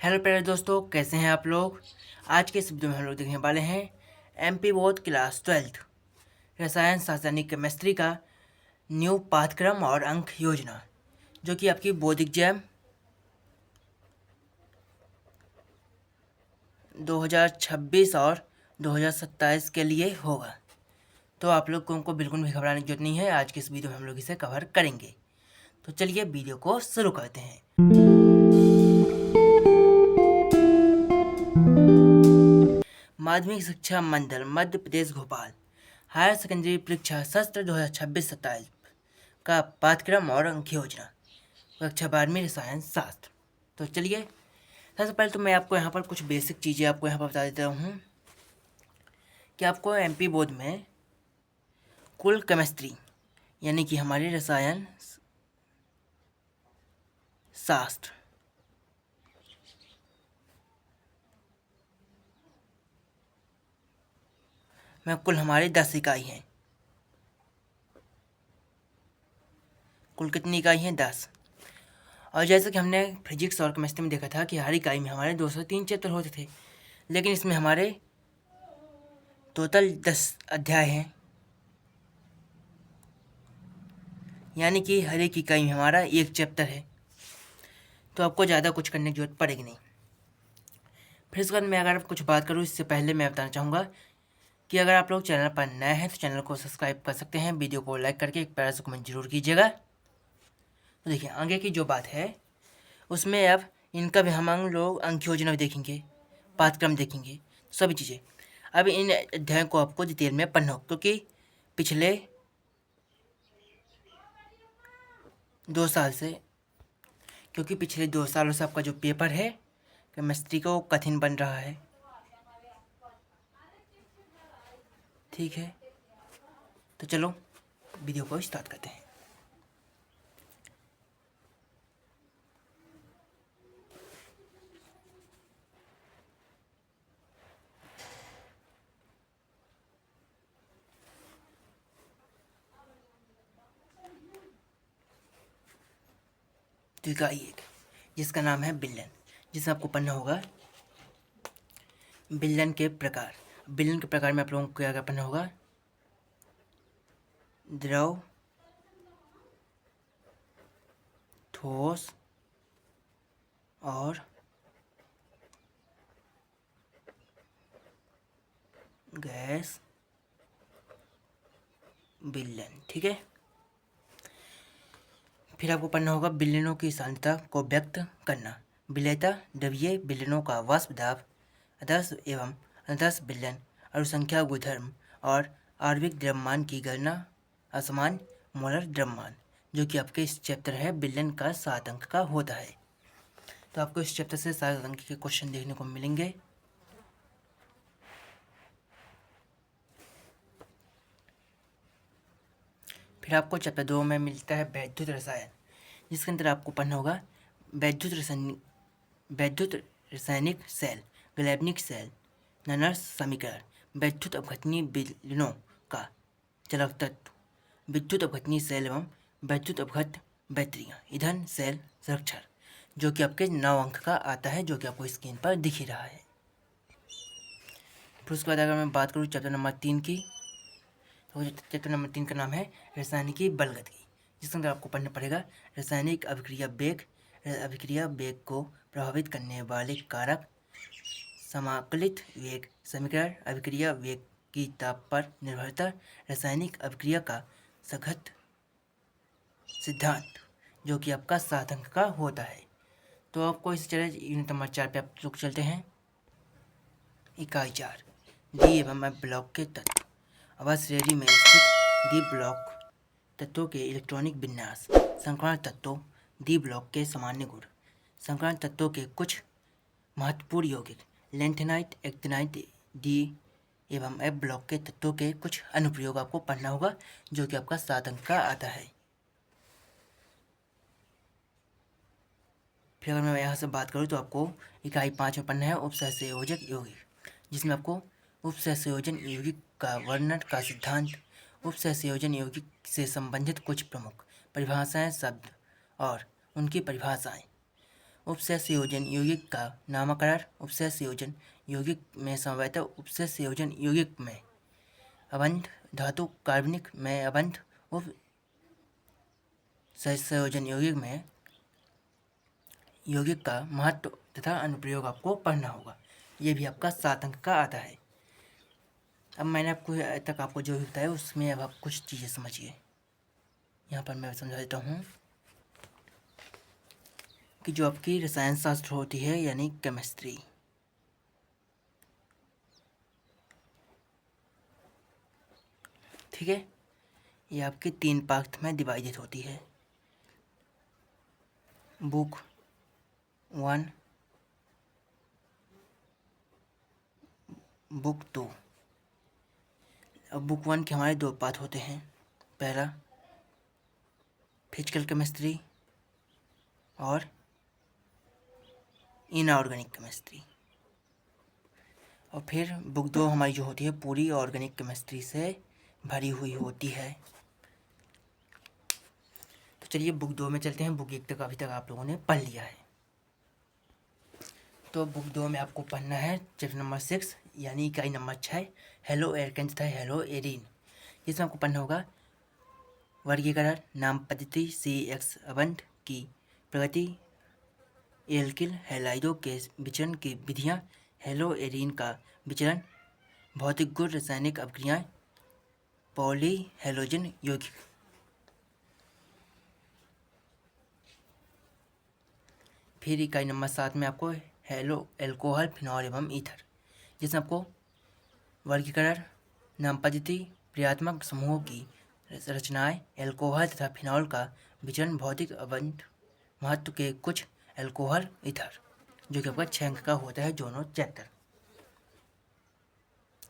Hello प्यारे दोस्तों, कैसे हैं आप लोग। आज के इस वीडियो में हम लोग देखने वाले हैं एमपी बोर्ड क्लास 12 रसायन रासायनिक केमिस्ट्री का न्यू पाठ्यक्रम और अंक योजना, जो कि आपकी बोर्ड एग्जाम 2026 और 2027 के लिए होगा। तो आप लोगों को बिल्कुल भी घबराने की जरूरत नहीं है। आज के इस वीडियो में हम लोग इसे कवर करेंगे। तो चलिए वीडियो को शुरू करते हैं। माध्यमिक शिक्षा मंडल मध्य प्रदेश भोपाल हायर सेकेंडरी परीक्षा सत्र 2026-27 का पाठ्यक्रम और अंक योजना कक्षा 12वीं रसायन शास्त्र। तो चलिए सबसे पहले तो मैं आपको यहाँ पर कुछ बेसिक चीज़ें आपको यहाँ पर बता देता हूँ कि आपको एमपी बोर्ड में कुल केमिस्ट्री यानी कि हमारी रसायन शास्त्र में कुल हमारी 10 इकाई हैं। कुल कितनी इकाई हैं? 10। और जैसे कि हमने फिजिक्स और केमिस्ट्री में देखा था कि हर इकाई में हमारे 2 से 3 चैप्टर होते थे, लेकिन इसमें हमारे टोटल 10 अध्याय हैं, यानी कि हर एक इकाई में हमारा एक चैप्टर है। तो आपको ज़्यादा कुछ करने की जरूरत पड़ेगी नहीं। फिर इसके बाद मैं अगर कुछ बात करूँ, इससे पहले मैं बताना चाहूँगा कि अगर आप लोग चैनल पर नए हैं तो चैनल को सब्सक्राइब कर सकते हैं। वीडियो को लाइक करके एक प्यारा सा कमेंट जरूर कीजिएगा। तो देखिए आगे की जो बात है उसमें अब इनका भी हम लोग अंक योजना भी देखेंगे, पाठ्यक्रम देखेंगे, सभी चीज़ें। अब इन अध्यायों को आपको डिटेल में पढ़ना हो, क्योंकि पिछले 2 साल से पिछले 2 सालों से आपका जो पेपर है केमिस्ट्री का वो कठिन बन रहा है। ठीक है, तो चलो वीडियो को स्टार्ट करते हैं। तो इकाई 1 जिसका नाम है विलयन, जिसे आपको पढ़ना होगा विलयन के प्रकार। विलयन के प्रकार में आप लोगों को क्या क्या पढ़ना होगा? द्रव, ठोस और गैस विलयन। ठीक है, फिर आपको पढ़ना होगा विलयनों की सांद्रता को व्यक्त करना। विलेयता द्रव्यीय विलयनों का वाष्प दाब, आदर्श एवं अनादर्श विलयन, अनुसंख्या गुणधर्म और आणविक द्रव्यमान की गणना, असमान मोलर द्रव्यमान, जो कि आपके इस चैप्टर है विलयन का 7 अंक का होता है। तो आपको इस चैप्टर से 7 अंक के क्वेश्चन देखने को मिलेंगे। फिर आपको चैप्टर 2 में मिलता है वैद्युत रसायन, जिसके अंदर आपको पढ़ना होगा वैद्युत रासायनिक सेल, गैल्वेनिक सेल, ननर्स समीकरण, वैद्युत अपघटनीय विलयनों का चालक तत्व, विद्युत अपघटनीय सेल एवं वैद्युत अपघट बैटरियाँ, ईंधन सेल संरक्षण, जो कि आपके 9 अंक का आता है, जो कि आपको स्क्रीन पर दिख ही रहा है। फिर उसके बाद अगर मैं बात करूँ चैप्टर नंबर 3 की, तो चैप्टर नंबर 3 का नाम है रासायनिकी बलगति, जिसके अंदर आपको पढ़ना पड़ेगा रासायनिक अभिक्रिया वेग को प्रभावित करने वाले कारक, समाकलित वेग समीकरण, अभिक्रिया वेग की ताप पर निर्भरता, रासायनिक अभिक्रिया का सघन सिद्धांत, जो कि आपका 7 अंक का होता है। तो आपको इस तरह यूनिट नंबर 4 पे आप लोग चलते हैं। इकाई 4 डी एवं एफ ब्लॉक के तत्व। आवास श्रेणी में स्थित डी ब्लॉक तत्वों के इलेक्ट्रॉनिक विन्यास, संकरण तत्वों डी ब्लॉक के सामान्य गुण, संकरण तत्वों के कुछ महत्वपूर्ण यौगिक, लैंथेनाइट, एक्टिनाइट, डी एवं एफ ब्लॉक के तत्वों के कुछ अनुप्रयोग आपको पढ़ना होगा, जो कि आपका 7 अंक का आता है। फिर अगर मैं यहाँ से बात करूँ तो आपको इकाई 5 में पढ़ना है उपसहसंयोजक यौगिक, जिसमें आपको उपसहसंयोजन यौगिक का वर्णन का सिद्धांत, उपसहसंयोजन यौगिक से संबंधित कुछ प्रमुख परिभाषाएं, शब्द और उनकी परिभाषाएं, उपसय संयोजन यौगिक का नामकरण उपसय संयोजन यौगिक में समवायता उपसय संयोजन यौगिक में अबंध धातु कार्बनिक में अबंध उप संयोजन यौगिक में यौगिक का महत्व तथा अनुप्रयोग आपको पढ़ना होगा। ये भी आपका 7 अंक का आता है। अब मैंने आपको जो भी बताया उसमें अब आप कुछ चीज़ें समझिए। यहाँ पर मैं समझा देता हूँ कि जो आपकी रसायन शास्त्र होती है यानी केमिस्ट्री, ठीक है, ये आपके 3 पार्ट में डिवाइडेड होती है। Book 1, book 2। अब बुक 1 के हमारे 2 पार्ट होते हैं। पहला फिजिकल केमिस्ट्री और इनऑर्गेनिक केमिस्ट्री, और फिर बुक 2 हमारी जो होती है पूरी ऑर्गेनिक केमिस्ट्री से भरी हुई होती है। तो चलिए बुक 2 में चलते हैं। बुक 1 तक अभी तक आप लोगों ने पढ़ लिया है। तो बुक 2 में आपको पढ़ना है चैप्टर नंबर 6 यानी इकाई नंबर 6 हेलो एल्केन तथा हेलो एरीन। जिसमें आपको पढ़ना होगा वर्गीकरण, नाम पद्धति, CX अबंध की प्रगति, एल्किल हैलाइडों के विचरण की विधियाँ, हेलो एरीन का विचरण, भौतिक गुण, रासायनिक अभिक्रियाएं, पॉली हेलोजन यौगिक। फिर इकाई नंबर 7 में आपको हेलो एल्कोहल, फिनॉल एवं ईथर, जिसमें आपको वर्गीकरण, नाम पद्धति, क्रियात्मक समूहों की रचनाएं, एल्कोहल तथा फिनॉल का विचरण, भौतिक अबंध, महत्व के कुछ एल्कोहल, ईथर, जो कि आपका 6 अंक का होता है दोनों चैप्टर।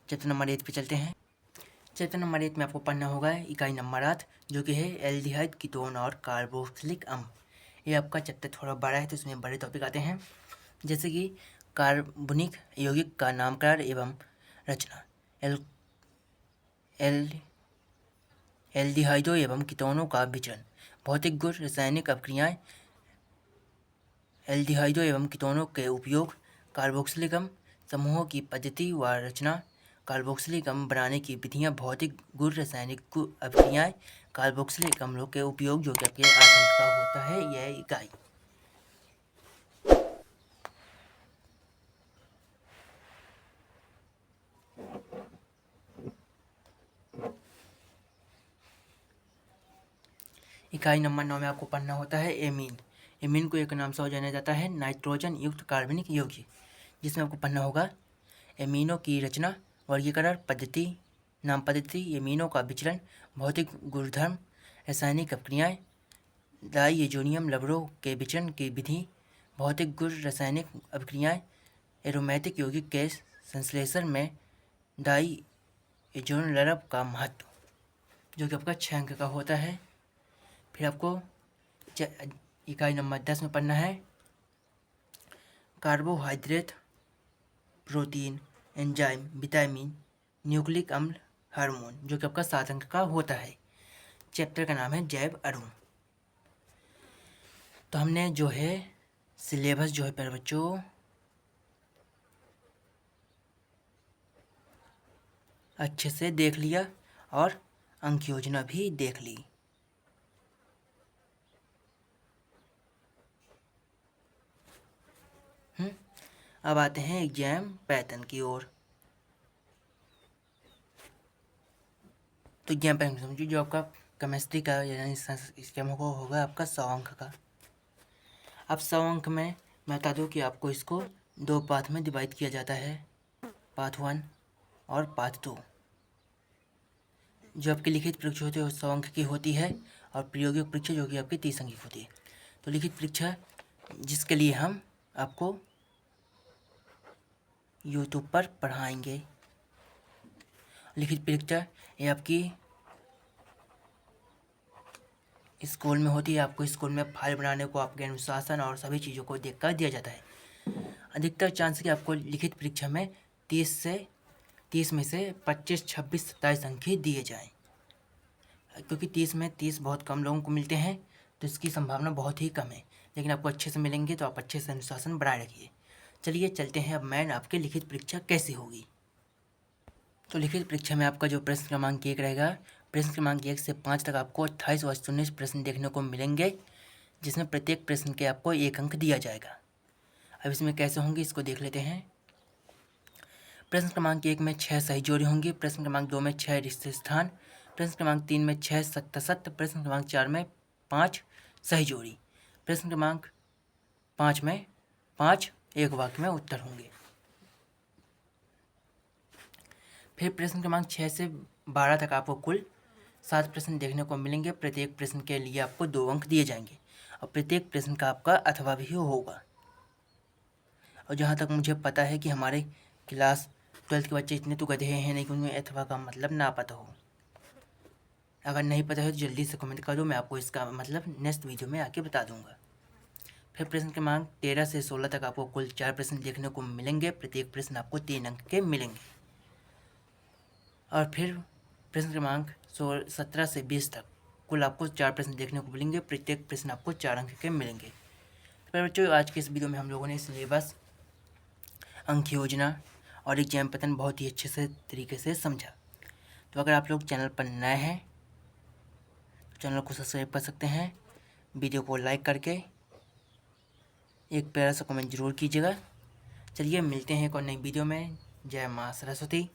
चैप्टर नंबर 8 पे चलते हैं। चैप्टर नंबर 8 में आपको पढ़ना होगा इकाई नंबर 8 जो कि है एल्डिहाइड, कीटोन और कार्बोक्सिलिक अम्ल। ये आपका चैप्टर थोड़ा बड़ा है तो इसमें बड़े टॉपिक आते हैं, जैसे कि कार्बनिक यौगिक का नामकरण एवं रचना, एल्डिहाइडों एवं कीटोनों का विचरण, भौतिक गुण, रासायनिक अभिक्रियाएं, एल्डिहाइडों एवं कीटोनों के उपयोग, कार्बोक्सिलिक अम्ल समूहों की पद्धति व रचना, कार्बोक्सिलिक अम्ल बनाने की विधियाँ, भौतिक गुण, रासायनिक अभिक्रियाएं, कार्बोक्सिलिक अम्लों के उपयोग, जो कि आपके 8 अंक का होता है यह इकाई। इकाई नंबर 9 में आपको पढ़ना होता है एमीन। एमीन को एक नाम से और जाना जाता है नाइट्रोजन युक्त कार्बनिक यौगिक, जिसमें आपको पढ़ना होगा एमीनों की रचना, वर्गीकरण, पद्धति, नाम पद्धति, एमीनों का विचरण, भौतिक गुणधर्म, रासायनिक अभिक्रियाएं, डाइएजोनियम लवणों के विचरण की विधि, भौतिक गुण, रासायनिक अभिक्रियाएं, एरोमेटिक यौगिक के संश्लेषण में डाइएजोनियम लवण का महत्व, जो कि आपका 6 अंक का होता है। फिर आपको इकाई नंबर 10 में पढ़ना है carbohydrate, protein, enzyme, vitamin, nucleic अम्ल, हार्मोन, जो कि आपका 7 अंक का होता है। चैप्टर का नाम है जैव अणु। तो हमने जो है सिलेबस जो है प्यारे बच्चों अच्छे से देख लिया और अंक योजना भी देख ली। अब आते हैं एग्जाम पैटर्न की ओर। तो एग्जाम पैटर्न समझिए, जो आपका केमिस्ट्री का यानी एग्जाम होगा आपका 100 अंक का। अब 100 अंक में मैं बता दूँ कि आपको इसको 2 पार्ट में डिवाइड किया जाता है, पार्ट 1 और पार्ट 2। जो आपकी लिखित परीक्षा होती है वो 100 अंक की होती है, और प्रायोगिक परीक्षा जो कि आपकी 30 अंक की होती है। तो लिखित परीक्षा जिसके लिए हम आपको यूट्यूब पर पढ़ाएंगे। लिखित परीक्षा ये आपकी स्कूल में होती है। आपको स्कूल में फाइल बनाने को आपके अनुशासन और सभी चीज़ों को देखकर दिया जाता है। अधिकतर चांस कि आपको लिखित परीक्षा में 30 में से 25, 26, 27 अंक ही दिए जाएं, क्योंकि 30 में 30 बहुत कम लोगों को मिलते हैं, तो इसकी संभावना बहुत ही कम है। लेकिन आपको अच्छे से मिलेंगे तो आप अच्छे से अनुशासन बनाए रखिए। चलिए चलते हैं अब मैन आपकी लिखित परीक्षा कैसी होगी। तो लिखित परीक्षा में आपका जो प्रश्न क्रमांक 1 रहेगा, प्रश्न क्रमांक 1 से 5 तक आपको 28 व 19 प्रश्न देखने को मिलेंगे, जिसमें प्रत्येक प्रश्न के आपको 1 अंक दिया जाएगा। अब इसमें कैसे होंगे इसको देख लेते हैं। प्रश्न क्रमांक 1 में 6 सही जोड़ी होंगी, प्रश्न क्रमांक 2 में 6 रिक्त स्थान, प्रश्न क्रमांक 3 में 6 सत्य सत्य, प्रश्न क्रमांक 4 में 5 सही जोड़ी, प्रश्न क्रमांक 5 में 5 एक वाक्य में उत्तर होंगे। फिर प्रश्न क्रमांक 6 से 12 तक आपको कुल 7 प्रश्न देखने को मिलेंगे, प्रत्येक प्रश्न के लिए आपको 2 अंक दिए जाएंगे और प्रत्येक प्रश्न का आपका अथवा भी होगा। और जहाँ तक मुझे पता है कि हमारे क्लास 12 के बच्चे इतने तो गधे हैं नहीं कि उन्हें अथवा का मतलब ना पता हो। अगर नहीं पता है तो जल्दी से कमेंट कर दो, मैं आपको इसका मतलब नेक्स्ट वीडियो में आके बता दूंगा। फिर प्रश्न क्रमांक 13 से 16 तक आपको कुल 4 प्रश्न देखने को मिलेंगे, प्रत्येक प्रश्न आपको 3 अंक के मिलेंगे। और फिर प्रश्न क्रमांक 17 से 20 तक कुल आपको 4 प्रश्न देखने को मिलेंगे, प्रत्येक प्रश्न आपको 4 अंक के मिलेंगे। तो बच्चों आज के इस वीडियो में हम लोगों ने सिलेबस, अंक योजना और एग्जाम पैटर्न बहुत ही अच्छे से तरीके से समझा। तो अगर आप लोग चैनल पर नए हैं तो चैनल को सब्सक्राइब कर सकते हैं, वीडियो को लाइक करके एक प्यारा सा कमेंट जरूर कीजिएगा। चलिए मिलते हैं एक और नई वीडियो में। जय माँ सरस्वती।